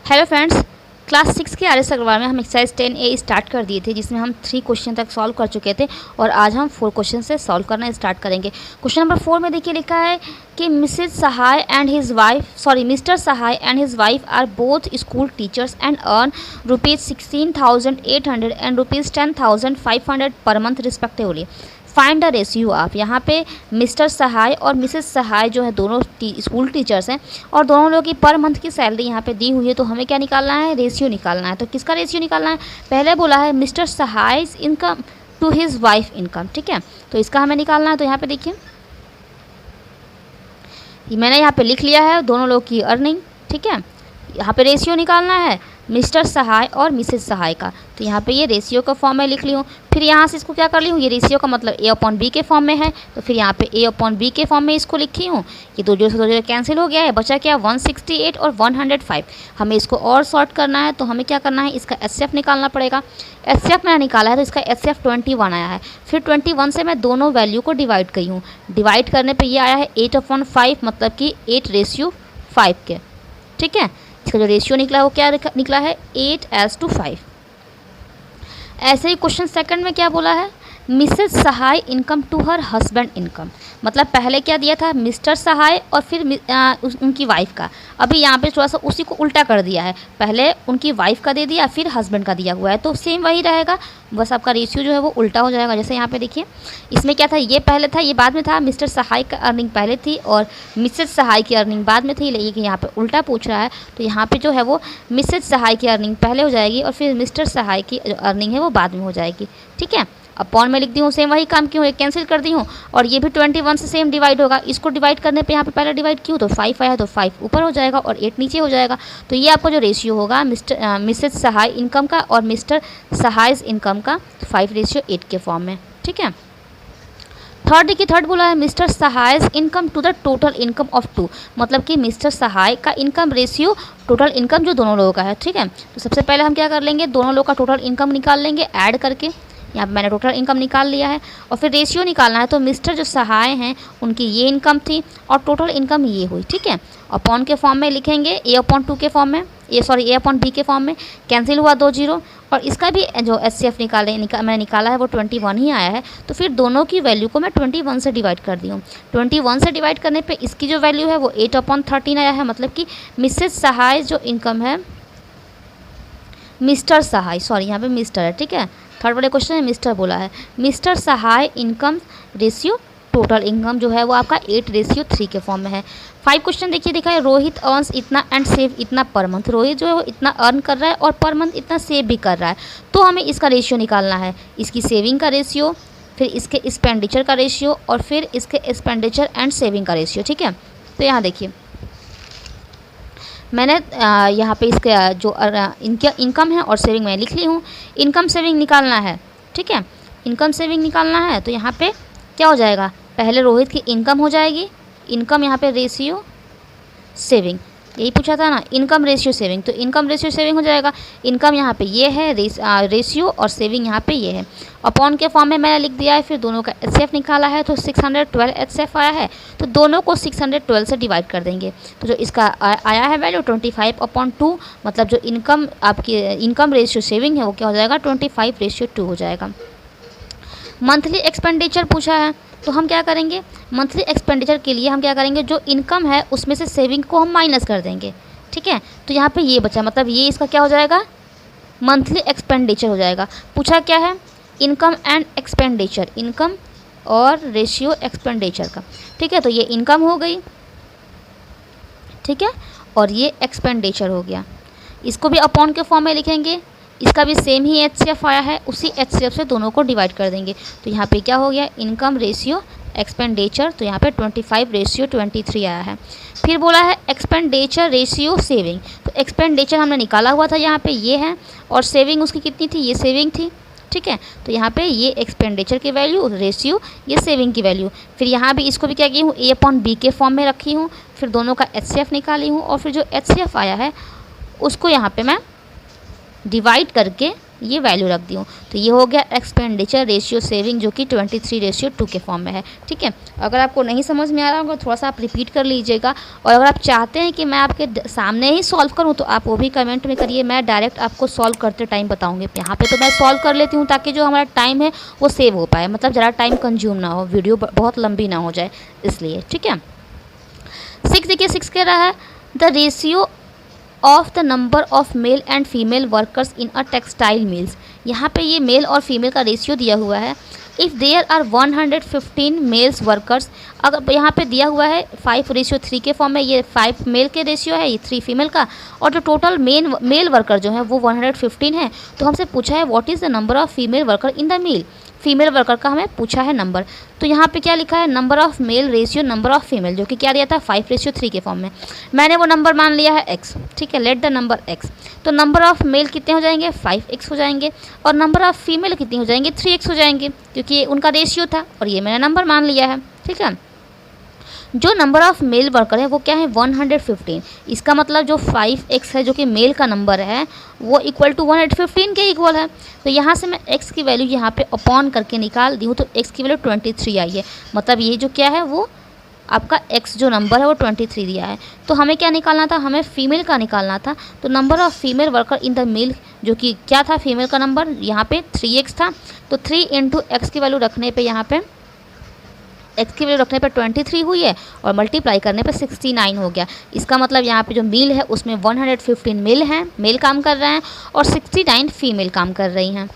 Hello friends, class 6 के RS. Agarwal में हम एक्सरसाइज 10A स्टार्ट कर दिए थे, जिसमें हम 3 क्वेश्चन तक सॉल्व कर चुके थे और आज हम 4 क्वेश्चन से सॉल्व करना स्टार्ट करेंगे। क्वेश्चन नंबर 4 में देखिए लिखा है कि mister Sahay and his wife are both school teachers and earn ₹16,800 and ₹10,500 per month respectively. Find the ratio of. यहाँ पे मिस्टर सहाय और मिसेस सहाय जो है दोनों स्कूल टीचर्स हैं और दोनों लोगों की पर मंथ की सैलरी यहाँ पे दी हुई है, तो हमें क्या निकालना है, रेशियो निकालना है। तो किसका रेशियो निकालना है, पहले बोला है mister Sahay income to his wife income, ठीक है, तो इसका हमें निकालना है। तो यहाँ पे देखिए मैंने यहाँ पे लिख लिया है दोनों लोग की अर्निंग, ठीक है। यहाँ पे रेशियो निकालना है मिस्टर सहाय और मिसेस सहाय का, तो यहाँ पे ये रेशियो का फॉर्म में लिख ली हूँ। फिर यहाँ से इसको क्या कर ली हूँ, ये रेशियो का मतलब A/B के फॉर्म में है, तो फिर यहाँ पे A/B के फॉर्म में इसको लिखी हूँ। ये 2 0 से 2 0 कैंसिल हो गया है, बचा क्या 168 और 105। हमें इसको और सॉर्ट करना है, तो हमें क्या करना है, इसका HCF निकालना पड़ेगा। HCF मैंने निकाला है तो इसका HCF 21 आया है। फिर 21 से मैं दोनों वैल्यू को डिवाइड की हूँ, डिवाइड करने पर ये आया है 8/5, मतलब कि 8:5 के, ठीक है। इसका जो रेशियो निकला है वो क्या निकला है, 8:5। ऐसे ही क्वेश्चन सेकंड में क्या बोला है, missus Sahay income to her husband income, मतलब पहले क्या दिया था मिस्टर सहाय और फिर उनकी वाइफ का। अभी यहाँ पे थोड़ा सा उसी को उल्टा कर दिया है, पहले उनकी वाइफ का दे दिया फिर हस्बैंड का दिया हुआ है, तो सेम वही रहेगा, बस आपका रेशियो जो है वो उल्टा हो जाएगा। जैसे यहाँ पे देखिए इसमें क्या था, ये पहले था ये बाद में था, मिस्टर सहाय का अर्निंग पहले थी और मिसेस सहाय की अर्निंग बाद में थी, लेकिन यहाँ पे उल्टा पूछ रहा है, तो यहाँ पे जो है वो मिसेस सहाय की अर्निंग पहले हो जाएगी और फिर मिस्टर सहाय की जो अर्निंग है वो बाद में हो जाएगी, ठीक है। अपॉन में लिख दी हूँ, सेम वही काम क्यों है, कैंसिल कर दी हूँ, और ये भी 21 से सेम डिवाइड होगा। इसको डिवाइड करने पे यहाँ पे पहले डिवाइड क्यों, तो 5 आया तो 5 ऊपर हो जाएगा और 8 नीचे हो जाएगा। तो ये आपका जो रेशियो होगा मिसेस सहाय इनकम का और मिस्टर सहाय इनकम का 5:8 के फॉर्म में, ठीक है। थर्ड बोला है mister Sahay income to the total income of 2, मतलब कि मिस्टर सहाय का इनकम रेशियो टोटल इनकम जो दोनों लोगों का है, ठीक है। तो सबसे पहले हम क्या कर लेंगे, दोनों लोग का टोटल इनकम निकाल लेंगे ऐड करके। यहाँ पे मैंने टोटल इनकम निकाल लिया है और फिर रेशियो निकालना है, तो मिस्टर जो सहाय हैं उनकी ये इनकम थी और टोटल इनकम ये हुई, ठीक है। अपॉन के फॉर्म में लिखेंगे A/2 के फॉर्म में, A/B के फॉर्म में, कैंसिल हुआ 2 0, और इसका भी जो HCF मैंने निकाला है वो 21 ही आया है। तो फिर दोनों की वैल्यू को मैं 21 से डिवाइड कर दी हूँ। 21 से डिवाइड करने पे इसकी जो वैल्यू है वो 8/13 आया है, मतलब कि मिसेस सहाय जो इनकम है मिस्टर सहाय, सॉरी यहाँ पे मिस्टर है, ठीक है। थर्ड वाले क्वेश्चन में मिस्टर बोला है, mister Sahay income ratio total income जो है वो आपका 8:3 के फॉर्म में है। 5 क्वेश्चन देखिए दिखा है, रोहित अर्न्स इतना एंड सेव इतना पर मंथ। रोहित जो है वो इतना अर्न कर रहा है और पर मंथ इतना सेव भी कर रहा है, तो हमें इसका रेशियो निकालना है, इसकी सेविंग का रेशियो, फिर इसके एक्सपेंडिचर का रेशियो और फिर इसके एक्सपेंडिचर एंड सेविंग का रेशियो, ठीक है। तो यहाँ देखिए मैंने यहाँ पे इसके जो इनका इनकम है और सेविंग मैं लिख ली हूँ। इनकम सेविंग निकालना है, ठीक है, इनकम सेविंग निकालना है, तो यहाँ पे क्या हो जाएगा, पहले रोहित की इनकम हो जाएगी, इनकम यहाँ पे रेशियो सेविंग, यही पूछा था ना, इनकम रेशियो सेविंग, तो इनकम रेशियो सेविंग हो जाएगा। इनकम यहाँ पे ये है रेशियो और सेविंग यहाँ पे ये है। अपॉन के फॉर्म में मैंने लिख दिया है, फिर दोनों का HCF निकाला है, तो 612 HCF आया है, तो दोनों को 612 से डिवाइड कर देंगे, तो जो इसका आया है वैल्यू 25/2, मतलब जो इनकम आपकी इनकम रेशियो सेविंग है वो क्या हो जाएगा 25:2 हो जाएगा। मंथली एक्सपेंडिचर पूछा है, तो हम क्या करेंगे, मंथली एक्सपेंडिचर के लिए हम क्या करेंगे, जो इनकम है उसमें से सेविंग को हम माइनस कर देंगे, ठीक है। तो यहाँ पे ये बचा, मतलब ये इसका क्या हो जाएगा, मंथली एक्सपेंडिचर हो जाएगा। पूछा क्या है, इनकम एंड एक्सपेंडिचर, इनकम और रेशियो एक्सपेंडिचर का, ठीक है। तो ये इनकम हो गई, ठीक है, और ये एक्सपेंडिचर हो गया। इसको भी अपॉन के फॉर्म में लिखेंगे, इसका भी सेम ही HCF आया है, उसी HCF से दोनों को डिवाइड कर देंगे, तो यहाँ पे क्या हो गया, इनकम रेशियो एक्सपेंडिचर, तो यहाँ पे 25:23 आया है। फिर बोला है एक्सपेंडिचर रेशियो सेविंग, तो एक्सपेंडिचर हमने निकाला हुआ था, यहाँ पे ये है, और सेविंग उसकी कितनी थी, ये सेविंग थी, ठीक है। तो यहाँ पे ये एक्सपेंडिचर की वैल्यू, रेशियो, ये सेविंग की वैल्यू। फिर यहाँ भी इसको भी क्या की हूँ, A/B के फॉर्म में रखी हूँ, फिर दोनों का HCF निकाली हूँ, और फिर जो HCF आया है उसको यहाँ पे मैं डिवाइड करके ये वैल्यू रख दी हूँ। तो ये हो गया एक्सपेंडिचर रेशियो सेविंग जो कि 23:2 के फॉर्म में है। ठीक है, अगर आपको नहीं समझ में आ रहा होगा थोड़ा सा आप रिपीट कर लीजिएगा, और अगर आप चाहते हैं कि मैं आपके सामने ही सॉल्व करूँ तो आप वो भी कमेंट में करिए, मैं डायरेक्ट आपको सॉल्व करते टाइम बताऊँगी। यहाँ पर तो मैं सॉल्व कर लेती हूँ ताकि जो हमारा टाइम है वो सेव हो पाए, मतलब ज़्यादा टाइम कंज्यूम ना हो, वीडियो बहुत लंबी ना हो जाए इसलिए। ठीक है, 6 देखिए 6 कह रहा है the ratio of the number of male and female workers in a textile mills. यहाँ पे ये मेल और फीमेल का रेशियो दिया हुआ है। If there are 115 males workers, अगर यहाँ पे दिया हुआ है 5:3 के फॉर्म में, ये 5 मेल के रेशियो है, ये 3 फीमेल का, और जो टोटल मेल वर्कर जो है वो 115 है। तो हमसे पूछा है what is the number of female worker in the mill, female worker का हमें पूछा है नंबर। तो यहाँ पे क्या लिखा है, number of male ratio number of female, जो कि क्या दिया था 5:3 के फॉर्म में। मैंने वो नंबर मान लिया है x। ठीक है, लेट द नंबर x। तो नंबर ऑफ मेल कितने हो जाएंगे 5x हो जाएंगे, और नंबर ऑफ फीमेल कितनी हो जाएंगे 3x हो जाएंगे, क्योंकि ये उनका रेशियो था और ये मैंने नंबर मान लिया है। ठीक है, जो नंबर ऑफ़ मेल वर्कर है वो क्या है 115। इसका मतलब जो 5x है जो कि मेल का नंबर है वो इक्वल टू 115 के इक्वल है। तो यहाँ से मैं x की वैल्यू यहाँ पे अपॉन करके निकाल दी हूँ, तो x की वैल्यू 23 आई है। मतलब ये जो क्या है वो आपका x जो नंबर है वो 23 दिया है। तो हमें क्या निकालना था, हमें फीमेल का निकालना था। तो number of female worker in the male जो कि क्या था फीमेल का नंबर यहाँ पे 3x था। तो 3 इंटू x की वैल्यू रखने पे यहाँ पे x की वैल्यू रखने पर 23 हुई है और मल्टीप्लाई करने पर 69 हो गया। इसका मतलब यहाँ पे जो मेल है उसमें 115 मेल हैं, मेल काम कर रहे हैं, और 69 फीमेल काम कर रही हैं।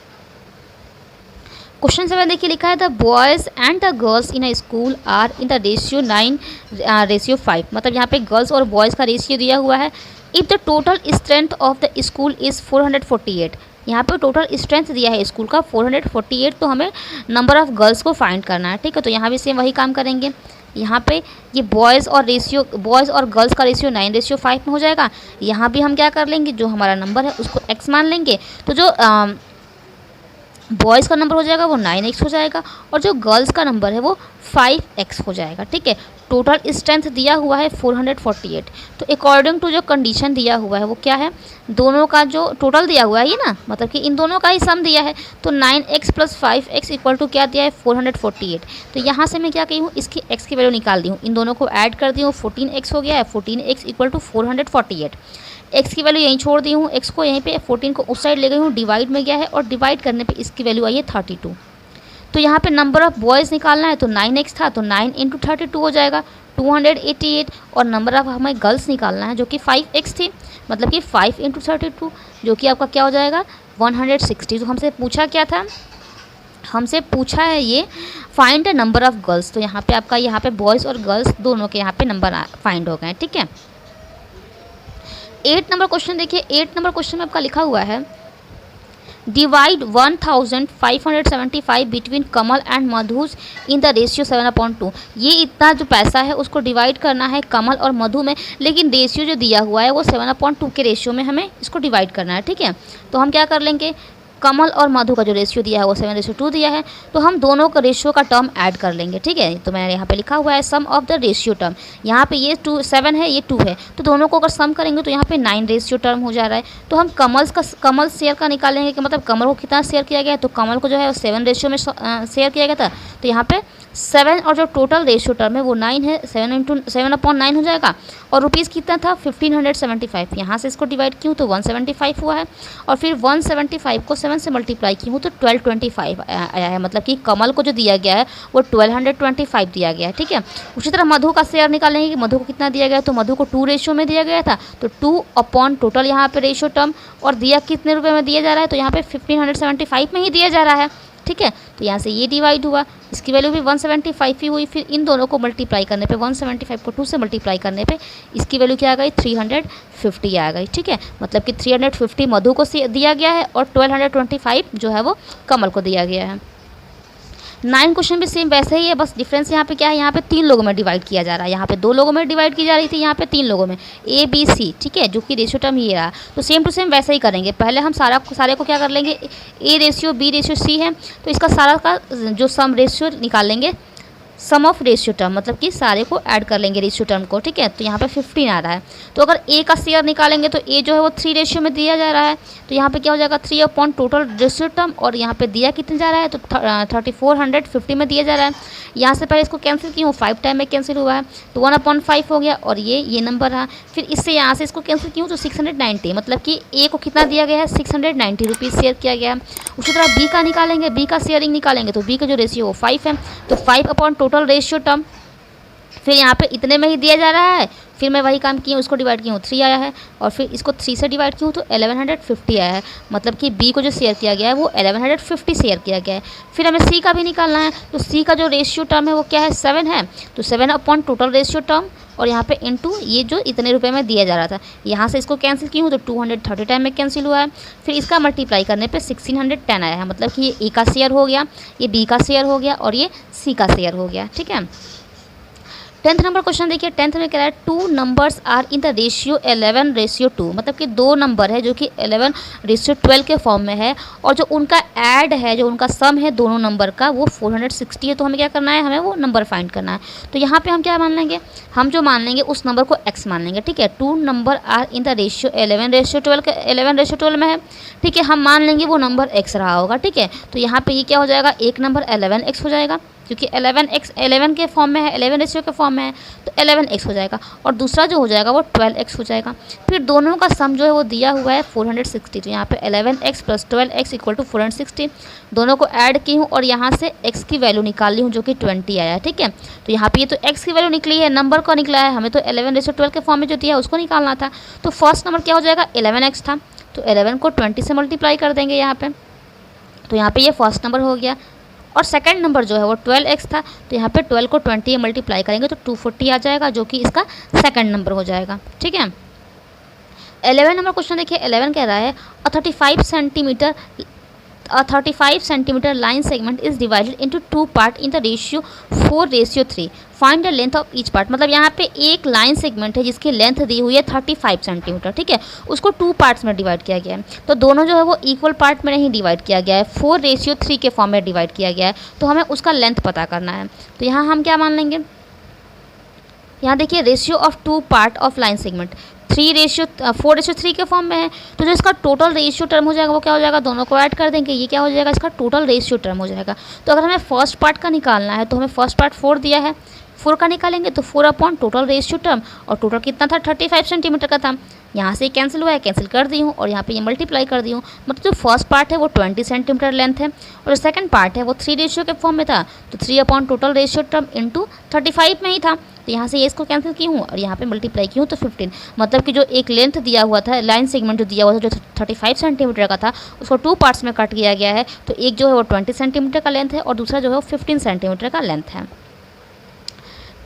क्वेश्चन 7 देखिए लिखा है the boys and the girls in a school are in the ratio 9:5। मतलब यहाँ पे गर्ल्स और बॉयज़ का रेशियो दिया हुआ है। If the total strength of the school is 448, यहाँ पे टोटल स्ट्रेंथ दिया है स्कूल का 448, तो हमें नंबर ऑफ़ गर्ल्स को फाइंड करना है। ठीक है, तो यहाँ भी सेम वही काम करेंगे। यहाँ पे ये बॉयज़ और गर्ल्स का रेशियो 9:5 में हो जाएगा। यहाँ भी हम क्या कर लेंगे, जो हमारा नंबर है उसको x मान लेंगे, तो जो बॉयज़ का नंबर हो जाएगा वो 9x हो जाएगा, और जो गर्ल्स का नंबर है वो 5x हो जाएगा। ठीक है, टोटल स्ट्रेंथ दिया हुआ है 448। तो अकॉर्डिंग टू जो कंडीशन दिया हुआ है वो क्या है, दोनों का जो टोटल दिया हुआ है ये ना, मतलब कि इन दोनों का ही सम दिया है। तो 9x + 5x इक्वल टू क्या दिया है 448। तो यहाँ से मैं क्या कही हूँ, इसकी x की वैल्यू निकाल दी हूँ, इन दोनों को ऐड कर दी हूँ, 14x हो गया है। 14x equal to 448। x की वैल्यू यहीं छोड़ दी हूँ, x को यहीं पे 14 को उस साइड ले गई हूँ, डिवाइड में गया है, और डिवाइड करने पे इसकी वैल्यू आई है 32। तो यहाँ पे नंबर ऑफ़ बॉयज़ निकालना है, तो 9x था तो 9 × 32 हो जाएगा 288, और नंबर ऑफ़ हमें गर्ल्स निकालना है जो कि 5x थी, मतलब कि 5 × 32 जो कि आपका क्या हो जाएगा 160। तो हमसे पूछा क्या था, हमसे पूछा है ये find the number of girls. तो यहाँ पे आपका यहाँ पे बॉयज़ और गर्ल्स दोनों के यहाँ पे नंबर फाइंड हो गए। ठीक है, 8 नंबर क्वेश्चन देखिए। 8 नंबर क्वेश्चन में आपका लिखा हुआ है divide 1575 between Kamal and Madhu's in the ratio 7/2। ये इतना जो पैसा है उसको डिवाइड करना है कमल और मधु में, लेकिन रेशियो जो दिया हुआ है वो 7/2 के रेशियो में हमें इसको डिवाइड करना है। ठीक है, तो हम क्या कर लेंगे, कमल और मधु का जो रेशियो दिया है वो 7:2 दिया है, तो हम दोनों का रेशियो का टर्म ऐड कर लेंगे। ठीक है, तो मैंने यहाँ पे लिखा हुआ है सम ऑफ द रेशियो टर्म। यहाँ पे ये 7 है, ये 2 है, तो दोनों को अगर सम करेंगे तो यहाँ पे 9 रेशियो टर्म हो जा रहा है। तो हम कमल शेयर का निकालेंगे कि मतलब कमल को कितना शेयर किया गया है, तो कमल को जो है 7 रेशियो में शेयर किया गया था, तो यहाँ पे 7 और जो टोटल रेशियो टर्म है वो 9 है, 7/9 हो जाएगा। और रुपीज़ कितना था 1575, यहाँ से इसको डिवाइड की हूँ तो 175 हुआ है, और फिर 175 को 7 से मल्टीप्लाई की हूँ तो 1225 आया है। मतलब कि कमल को जो दिया गया है वो 1225 दिया गया है। ठीक है, उसी तरह मधु का शेयर निकालेंगे कि मधु को कितना दिया गया है, तो मधु को 2 रेशियो में दिया गया था, तो 2 टोटल यहाँ पे रेशियो टर्म, और दिया कितने रुपए में दिया जा रहा है, तो यहाँ पे 1575 में ही दिया जा रहा है। ठीक है, तो यहाँ से ये डिवाइड हुआ, इसकी वैल्यू भी 175 ही हुई। फिर इन दोनों को मल्टीप्लाई करने पे 175 को 2 से मल्टीप्लाई करने पे इसकी वैल्यू क्या आ गई 350 आ गई। ठीक है, मतलब कि 350 मधु को दिया गया है और 1225 जो है वो कमल को दिया गया है। 9 क्वेश्चन भी सेम वैसे ही है, बस डिफरेंस यहाँ पे क्या है, यहाँ पे 3 लोगों में डिवाइड किया जा रहा है, यहाँ पे 2 लोगों में डिवाइड की जा रही थी, यहाँ पे 3 लोगों में A B C। ठीक है, जो कि रेशियो टर्म ये रहा, तो सेम टू सेम वैसे ही करेंगे। पहले हम सारे को क्या कर लेंगे, A ratio B ratio C है, तो इसका सारा का जो सम रेशियो निकाल लेंगे सम ऑफ रेशियो टर्म, मतलब कि सारे को ऐड कर लेंगे रेशियो टर्म को, ठीक है। तो यहाँ पे 15 आ रहा है। तो अगर ए का शेयर निकालेंगे तो ए जो है वो 3 रेशियो में दिया जा रहा है, तो यहाँ पे क्या हो जाएगा 3 अपॉन टोटल रेशियो टर्म, और यहाँ पे दिया कितने जा रहा है तो 3450 में दिया जा रहा है। यहाँ से पहले इसको कैंसिल की हूँ, 5 टाइम में कैंसिल हुआ है, तो 1/5 हो गया, और ये नंबर रहा। फिर इससे यहाँ से इसको कैंसिल की हूँ तो 690, मतलब कि ए को कितना दिया गया है 690 रुपीज़ शेयर किया गया है। उसी तरह बी का निकालेंगे, बी का शेयरिंग निकालेंगे तो बी का जो रेशियो वो 5 है, तो 5 अपॉन टोटल रेशियो टर्म, फिर यहाँ पे इतने में ही दिया जा रहा है, फिर मैं वही काम की हूँ, उसको डिवाइड की हूँ 3 आया है, और फिर इसको 3 से डिवाइड की हूँ तो 1150 आया है, मतलब कि बी को जो शेयर किया गया है वो 1150 शेयर किया गया है। फिर हमें सी का भी निकालना है, तो सी का जो रेशियो टर्म है वो क्या है 7 है, तो 7 अपॉन टोटल रेशियो टर्म, और यहाँ पे इनटू ये जो इतने रुपए में दिया जा रहा था, यहाँ से इसको कैंसिल की हूँ तो 230 टाइम में कैंसिल हुआ है। फिर इसका मल्टीप्लाई करने पे 1610 आया है, मतलब कि ये ए का शेयर हो गया, ये बी का शेयर हो गया, और ये सी का शेयर हो गया, ठीक है। 10th नंबर क्वेश्चन देखिए, 10th में कह रहा है 2 numbers are in the ratio 11:2, मतलब कि 2 नंबर है जो कि 11:12 के फॉर्म में है, और जो उनका ऐड है, जो उनका सम है दोनों नंबर का वो 460 है। तो हमें क्या करना है, हमें वो नंबर फाइंड करना है। तो यहाँ पे हम क्या मान लेंगे, हम जो मान लेंगे उस नंबर को x मान लेंगे, ठीक है। 2 number are in the ratio 11:12 के 11:12 में है, ठीक है। हम मान लेंगे वो नंबर x रहा होगा, ठीक है। तो यहाँ पे ये क्या हो जाएगा, एक नंबर 11x हो जाएगा, क्योंकि 11x 11 के फॉर्म में है, 11 रेशियो के फॉर्म में है, तो 11x हो जाएगा, और दूसरा जो हो जाएगा वो 12x हो जाएगा। फिर दोनों का सम जो है वो दिया हुआ है 460, तो यहाँ पे 11x + 12x = 460, दोनों को ऐड की हूँ और यहाँ से x की वैल्यू निकाल ली हूँ जो कि 20 आया है, ठीक है। तो यहाँ पे ये तो x की वैल्यू निकली है, नंबर को निकला है, हमें तो 11:12 के फॉर्म में जो दिया है उसको निकालना था। तो फर्स्ट नंबर क्या हो जाएगा 11x था, तो 11 को 20 से मल्टीप्लाई कर देंगे यहाँ पे, तो यहाँ पे ये फर्स्ट नंबर हो गया। और सेकंड नंबर जो है वो 12x था, तो यहाँ पे 12 को 20 मल्टीप्लाई करेंगे तो 240 आ जाएगा, जो कि इसका सेकंड नंबर हो जाएगा, ठीक है। 11 नंबर क्वेश्चन देखिए, 11 कह रहा है अ 35 centimetre line segment is divided into 2 part in the ratio 4:3, find the length of each part, मतलब यहाँ पे एक लाइन सेगमेंट है जिसकी लेंथ दी हुई है 35 सेंटीमीटर, ठीक है। उसको 2 पार्ट्स में डिवाइड किया गया है, तो दोनों जो है वो इक्वल पार्ट में नहीं डिवाइड किया गया है, 4:3 के फॉर्म में डिवाइड किया गया है। तो हमें उसका लेंथ पता करना है, तो यहाँ हम क्या मान लेंगे, यहाँ देखिए ratio of 2 part of line segment 4:3 के फॉर्म में है, तो जो इसका टोटल रेशियो टर्म हो जाएगा वो क्या हो जाएगा, दोनों को ऐड कर देंगे, ये क्या हो जाएगा इसका टोटल रेशियो टर्म हो जाएगा। तो अगर हमें फर्स्ट पार्ट का निकालना है तो हमें फर्स्ट पार्ट 4 दिया है, 4 का निकालेंगे तो 4 अपॉन टोटल रेशियो टर्म, और टोटल कितना था 35 सेंटीमीटर का था, यहाँ से कैंसिल हुआ है, कैंसिल कर दी हूँ, और यहाँ पे ये मल्टीप्लाई कर दी हूँ, मतलब जो फर्स्ट पार्ट है वो 20 सेंटीमीटर लेंथ है, और जो सेकंड पार्ट है वो 3 रेशियो के फॉर्म में था, तो 3 upon total ratio term into 35 में ही था, तो यहाँ से ये इसको कैंसिल की हूँ और यहाँ पे मल्टीप्लाई की हूँ तो 15, मतलब कि जो एक लेंथ दिया हुआ था, लाइन सेगमेंट जो दिया हुआ था जो 35 सेंटीमीटर का था, उसको 2 पार्ट्स में कट किया गया है, तो एक जो है वो 20 सेंटीमीटर का लेंथ है और दूसरा जो है वो 15 सेंटीमीटर का लेंथ है।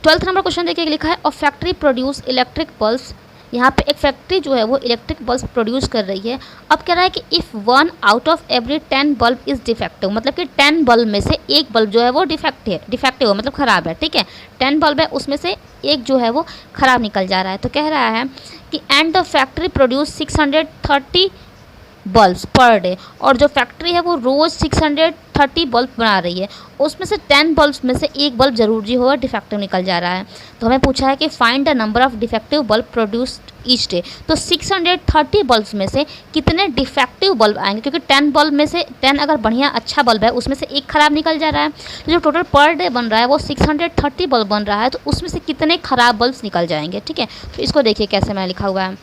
12th नंबर क्वेश्चन देखिए, लिखा है a factory produce electric bulbs, यहाँ पे एक फैक्ट्री जो है वो इलेक्ट्रिक बल्ब प्रोड्यूस कर रही है। अब कह रहा है कि if 1 out of every 10 bulb is defective, मतलब कि 10 बल्ब में से एक बल्ब जो है वो डिफेक्टिव है, मतलब ख़राब है, ठीक है। 10 बल्ब है उसमें से एक जो है वो ख़राब निकल जा रहा है, तो कह रहा है कि and the factory produce 630 bulbs per day, और जो फैक्ट्री है वो रोज़ 630 बल्ब बना रही है, उसमें से 10 बल्ब्स में से एक बल्ब जरूर जो होगा डिफेक्टिव निकल जा रहा है। तो हमें पूछा है कि find the number of defective bulb produced each day, तो 630 बल्ब्स में से कितने डिफेक्टिव बल्ब आएंगे, क्योंकि 10 बल्ब में से 10 अगर बढ़िया अच्छा बल्ब है उसमें से एक ख़राब निकल जा रहा है, तो जो टोटल पर डे बन रहा है वो 630 बल्ब बन रहा है, तो उसमें से कितने ख़राब बल्ब्स निकल जाएंगे, ठीक है। तो इसको देखिए कैसे मैंने लिखा हुआ है,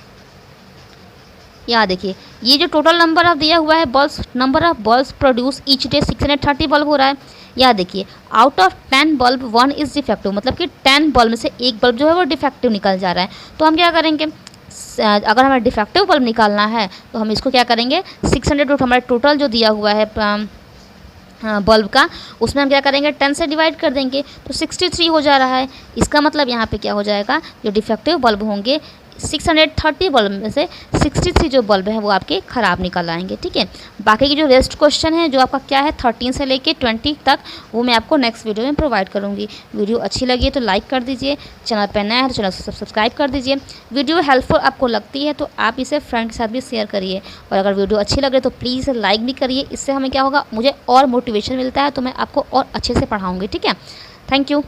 यहाँ देखिए ये जो टोटल नंबर ऑफ दिया हुआ है bulbs, number of bulbs produce each day 630 bulb हो रहा है। यहाँ देखिए out of 10 bulb 1 is defective, मतलब कि 10 बल्ब में से एक बल्ब जो है वो डिफेक्टिव निकल जा रहा है। तो हम क्या करेंगे, अगर हमें डिफेक्टिव बल्ब निकालना है तो हम इसको क्या करेंगे, 600 हमारे टोटल जो दिया हुआ है बल्ब का, उसमें हम क्या करेंगे 10 से डिवाइड कर देंगे, तो 63 हो जा रहा है। इसका मतलब यहाँ पे क्या हो जाएगा, जो डिफेक्टिव बल्ब होंगे 630 बल्ब में से 63 जो बल्ब है वो आपके ख़राब निकल आएंगे, ठीक है। बाकी की जो रेस्ट क्वेश्चन है जो आपका क्या है 13 से लेके 20 तक, वो मैं आपको नेक्स्ट वीडियो में प्रोवाइड करूँगी। वीडियो अच्छी लगी है तो लाइक कर दीजिए, चैनल पर नया है तो चैनल को सब्सक्राइब कर दीजिए। वीडियो हेल्पफुल आपको लगती है तो आप इसे फ्रेंड के साथ भी शेयर करिए, और अगर वीडियो अच्छी लगे तो प्लीज़ लाइक भी करिए, इससे हमें क्या होगा, मुझे और मोटिवेशन मिलता है, तो मैं आपको और अच्छे से पढ़ाऊँगी, ठीक है। Thank you.